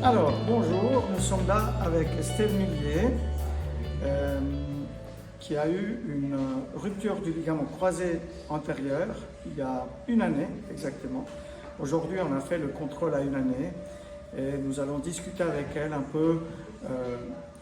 Alors, bonjour, nous sommes là avec Estelle Millier, qui a eu une rupture du ligament croisé antérieur il y a une année exactement. Aujourd'hui, on a fait le contrôle à une année et nous allons discuter avec elle un peu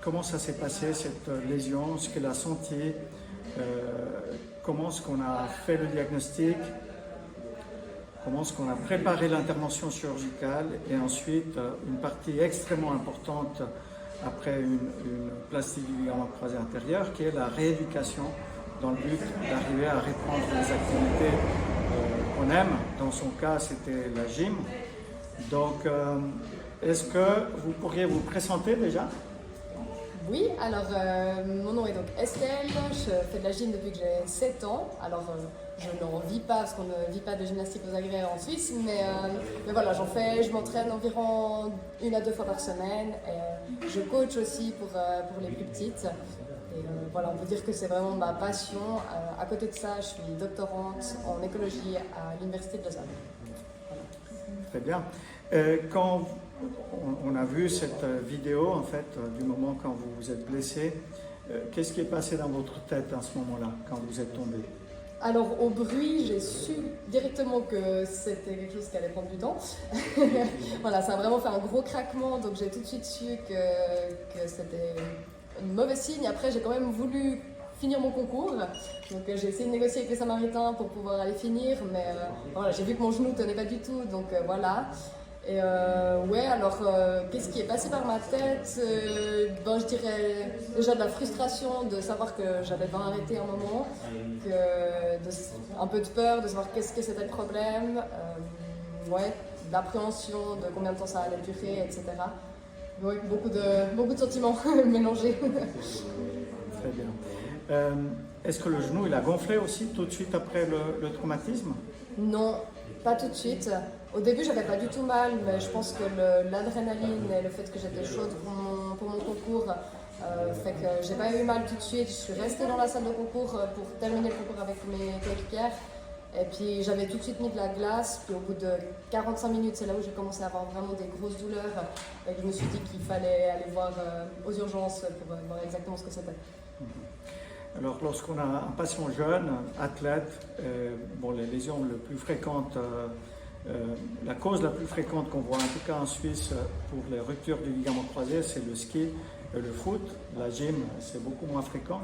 comment ça s'est passé cette lésion, ce qu'elle a senti, comment est-ce qu'on a fait le diagnostic, comment est-ce qu'on a préparé l'intervention chirurgicale et ensuite une partie extrêmement importante après une plastie du ligament croisé antérieur qui est la rééducation dans le but d'arriver à reprendre les activités qu'on aime. Dans son cas, c'était la gym. Donc, est-ce que vous pourriez vous présenter déjà? Oui, alors mon nom est donc Estelle, je fais de la gym depuis que j'ai 7 ans. Alors je n'en vis pas parce qu'on ne vit pas de gymnastique aux agrès en Suisse, mais voilà, je m'entraîne environ 1 à 2 fois par semaine. Et, je coach aussi pour les plus petites. Et voilà, on peut dire que c'est vraiment ma passion. À côté de ça, je suis doctorante en écologie à l'Université de Lausanne. Voilà. Très bien. Quand on a vu cette vidéo, en fait, du moment quand vous vous êtes blessé, qu'est-ce qui est passé dans votre tête à ce moment-là, quand vous êtes tombé? Alors au bruit, j'ai su directement que c'était quelque chose qui allait prendre du temps. Voilà, ça a vraiment fait un gros craquement, donc j'ai tout de suite su que c'était un mauvais signe. Après, j'ai quand même voulu finir mon concours, donc j'ai essayé de négocier avec les Samaritains pour pouvoir aller finir, mais voilà, j'ai vu que mon genou ne tenait pas du tout, donc voilà. Et ouais, alors qu'est-ce qui est passé par ma tête? Je dirais déjà de la frustration de savoir que j'avais pas arrêté un moment, un peu de peur de savoir qu'est-ce que c'était le problème, ouais, de l'appréhension de combien de temps ça allait durer, etc. Ouais, beaucoup de sentiments mélangés. Très bien. Est-ce que le genou il a gonflé aussi tout de suite après le traumatisme? Non, pas tout de suite. Au début, j'avais pas du tout mal, mais je pense que l'adrénaline et le fait que j'étais chaude pour mon concours fait que j'ai pas eu mal tout de suite. Je suis restée dans la salle de concours pour terminer le concours avec mes coéquipières. Et puis j'avais tout de suite mis de la glace. Puis au bout de 45 minutes, c'est là où j'ai commencé à avoir vraiment des grosses douleurs. Et je me suis dit qu'il fallait aller voir aux urgences pour voir exactement ce que c'était. Alors, lorsqu'on a un patient jeune, athlète, les lésions les plus fréquentes, la cause la plus fréquente qu'on voit, en tout cas en Suisse, pour les ruptures du ligament croisé, c'est le ski et le foot. La gym, c'est beaucoup moins fréquent.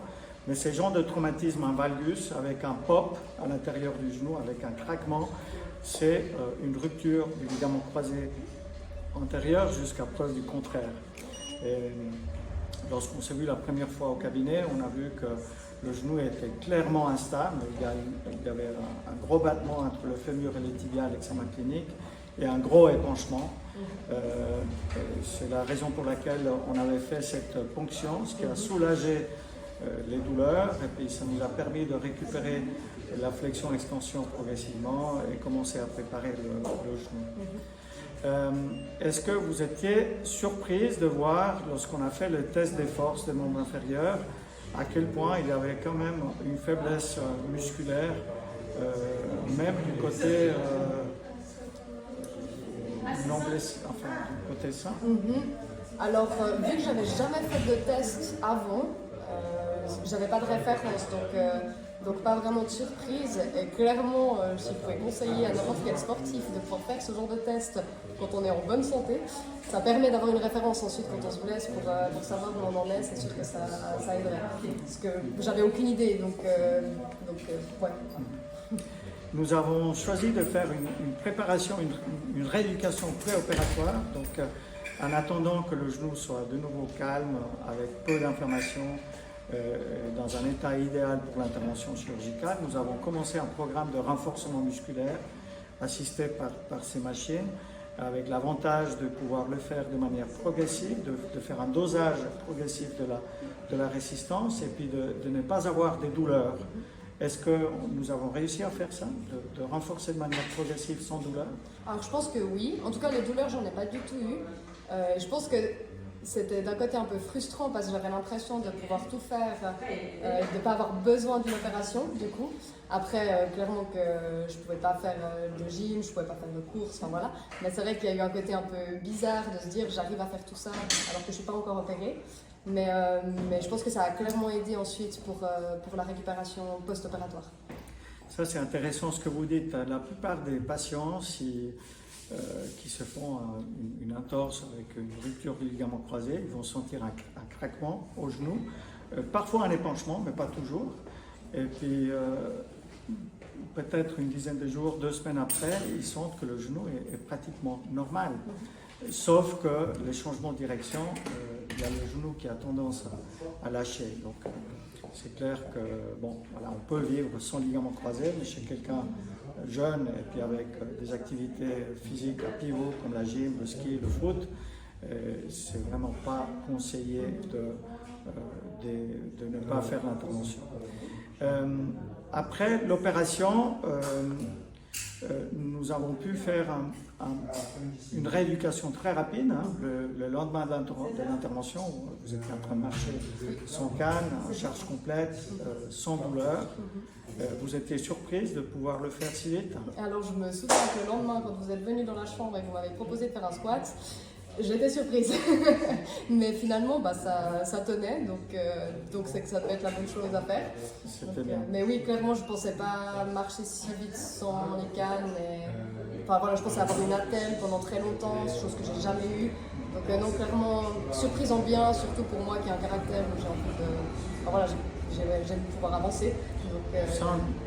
Mais ces genres de traumatisme, un valgus avec un pop à l'intérieur du genou, avec un craquement, c'est une rupture du ligament croisé antérieur jusqu'à preuve du contraire. Et lorsqu'on s'est vu la première fois au cabinet, on a vu que le genou était clairement instable. Il y avait un gros battement entre le fémur et les tibiales, l'examen clinique, et un gros épanchement. C'est la raison pour laquelle on avait fait cette ponction, ce qui a soulagé les douleurs, et puis ça nous a permis de récupérer la flexion-extension progressivement et commencer à préparer le genou. Est-ce que vous étiez surprise de voir, lorsqu'on a fait le test des forces des membres inférieurs, à quel point il y avait quand même une faiblesse musculaire, même du côté non blessé, enfin du côté sain? Alors, vu que j'avais jamais fait de test avant, j'avais pas de référence, donc pas vraiment de surprise. Et clairement, si je pouvais conseiller à n'importe quel sportif de pouvoir faire ce genre de test quand on est en bonne santé, ça permet d'avoir une référence ensuite quand on se blesse pour savoir où on en est. C'est sûr que ça aiderait. Parce que j'avais aucune idée, donc ouais. Nous avons choisi de faire une préparation, une rééducation préopératoire. Donc, en attendant que le genou soit de nouveau calme, avec peu d'inflammation, dans un état idéal pour l'intervention chirurgicale, nous avons commencé un programme de renforcement musculaire assisté par ces machines, avec l'avantage de pouvoir le faire de manière progressive, de faire un dosage progressif de la résistance et puis de ne pas avoir des douleurs. Est-ce que nous avons réussi à faire ça, de renforcer de manière progressive sans douleur? Alors je pense que oui. En tout cas, les douleurs, j'en ai pas du tout eu. Je pense que c'était d'un côté un peu frustrant parce que j'avais l'impression de pouvoir tout faire, de ne pas avoir besoin d'une opération du coup. Après, clairement que je ne pouvais pas faire de gym, je ne pouvais pas faire de course, enfin voilà. Mais c'est vrai qu'il y a eu un côté un peu bizarre de se dire j'arrive à faire tout ça alors que je ne suis pas encore opérée. Mais je pense que ça a clairement aidé ensuite pour la récupération post-opératoire. Ça, c'est intéressant ce que vous dites. La plupart des patients qui se font une entorse avec une rupture du ligament croisé, ils vont sentir un craquement au genou, parfois un épanchement, mais pas toujours. Et puis, peut-être une dizaine de jours, 2 semaines après, ils sentent que le genou est pratiquement normal. Sauf que les changements de direction, il y a le genou qui a tendance à lâcher. Donc, c'est clair que, bon, voilà, on peut vivre sans ligament croisé, mais chez quelqu'un jeune et puis avec des activités physiques à pivot comme la gym, le ski, le foot, c'est vraiment pas conseillé de ne pas faire l'intervention. Après l'opération, nous avons pu faire une rééducation très rapide. Hein. Le lendemain de l'intervention, vous étiez en train de marcher sans canne, en charge complète, sans douleur. Vous étiez surprise de pouvoir le faire si vite? Alors je me souviens que le lendemain, quand vous êtes venu dans la chambre et que vous m'avez proposé de faire un squat, j'étais surprise. Mais finalement, bah, ça tenait, donc c'est que ça peut être la bonne chose à faire. C'était bien. Mais oui, clairement, je ne pensais pas marcher si vite sans les cannes. Enfin voilà, je pensais avoir une attelle pendant très longtemps, chose que j'ai jamais eue. Donc non, clairement, surprise en bien, surtout pour moi qui ai un caractère où j'ai envie de... Enfin, voilà, j'aime pouvoir avancer. Donc,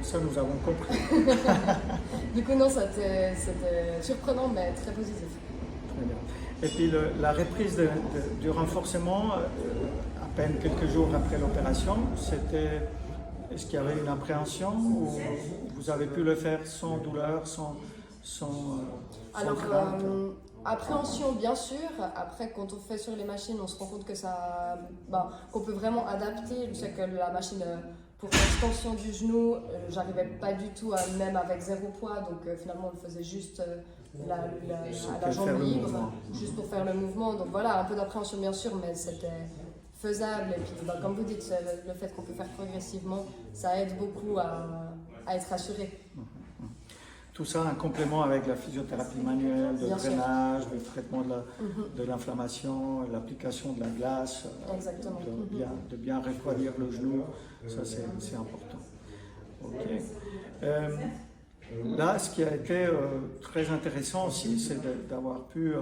ça, nous avons compris. Du coup, non, c'était surprenant, mais très positif. Très bien. Et puis la reprise du renforcement, à peine quelques jours après l'opération, est-ce qu'il y avait une appréhension ou vous avez pu le faire sans douleur, sans Alors, crainte? appréhension, bien sûr. Après, quand on fait sur les machines, on se rend compte que qu'on peut vraiment adapter. Je sais que la machine pour l'extension du genou, j'arrivais pas du tout même avec 0 poids, donc finalement on le faisait juste la jambe libre, juste pour faire le mouvement. Donc voilà, un peu d'appréhension bien sûr, mais c'était faisable. Et puis comme vous dites, le fait qu'on peut faire progressivement, ça aide beaucoup à être rassuré. Tout ça en complément avec la physiothérapie manuelle, le drainage, le traitement de l'inflammation, l'application de la glace, de bien refroidir le genou, ça c'est important. Okay. Là, ce qui a été très intéressant aussi, c'est d'avoir pu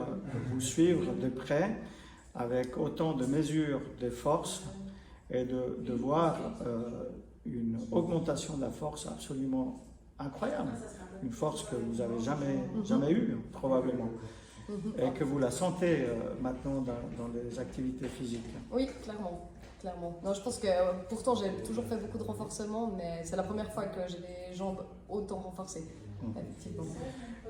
vous suivre de près avec autant de mesures de force et de voir une augmentation de la force absolument incroyable. Une force que vous n'avez jamais eue, probablement, et que vous la sentez maintenant dans les activités physiques. Oui, clairement. Non, je pense que pourtant j'ai toujours fait beaucoup de renforcement, mais c'est la première fois que j'ai les jambes autant renforcées. Effectivement.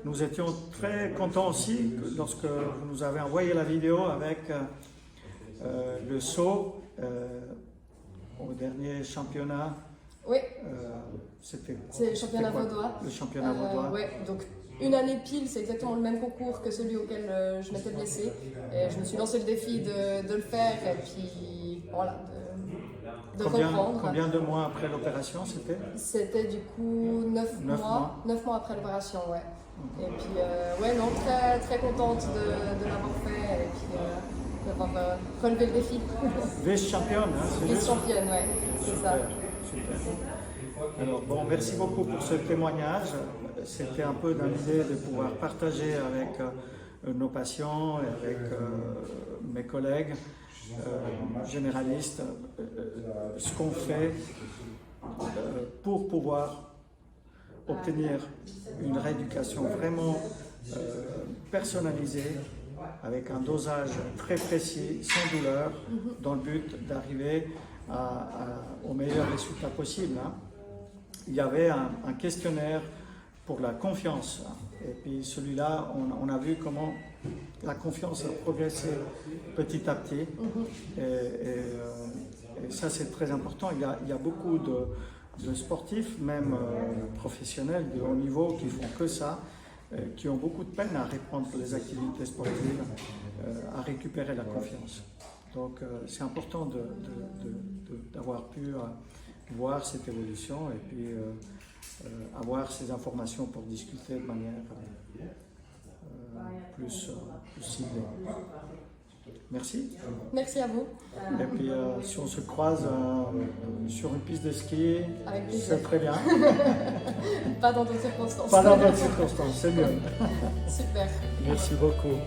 Nous étions très contents aussi lorsque vous nous avez envoyé la vidéo avec le saut au dernier championnat. Oui. C'est le championnat vaudois. Le championnat vaudois. Oui, donc une année pile, c'est exactement le même concours que celui auquel je m'étais blessée. Et je me suis lancé le défi de le faire et puis voilà, de reprendre. Combien de mois après l'opération c'était? C'était du coup 9 mois. 9 mois après l'opération, ouais. Et puis, non, très, très contente de l'avoir fait et puis d'avoir relevé le défi. Vice-championne, hein? Vice-championne, ouais, c'est ça. Super. Alors, bon, merci beaucoup pour ce témoignage. C'était un peu dans l'idée de pouvoir partager avec nos patients et avec mes collègues généralistes ce qu'on fait pour pouvoir obtenir une rééducation vraiment personnalisée avec un dosage très précis, sans douleur, dans le but d'arriver au meilleur résultat possible. Hein. Il y avait un questionnaire pour la confiance. Et puis celui-là, on a vu comment la confiance a progressé petit à petit. Et ça, c'est très important. Il y a beaucoup de sportifs, même professionnels de haut niveau, qui font que ça. qui ont beaucoup de peine à reprendre les activités sportives, à récupérer la confiance. Donc c'est important d'avoir pu voir cette évolution et puis avoir ces informations pour discuter de manière plus ciblée. Merci. Merci à vous. Et puis si on se croise sur une piste de ski, c'est très bien. Pas dans d'autres circonstances. Pas dans d'autres circonstances, c'est mieux. Super. Merci beaucoup.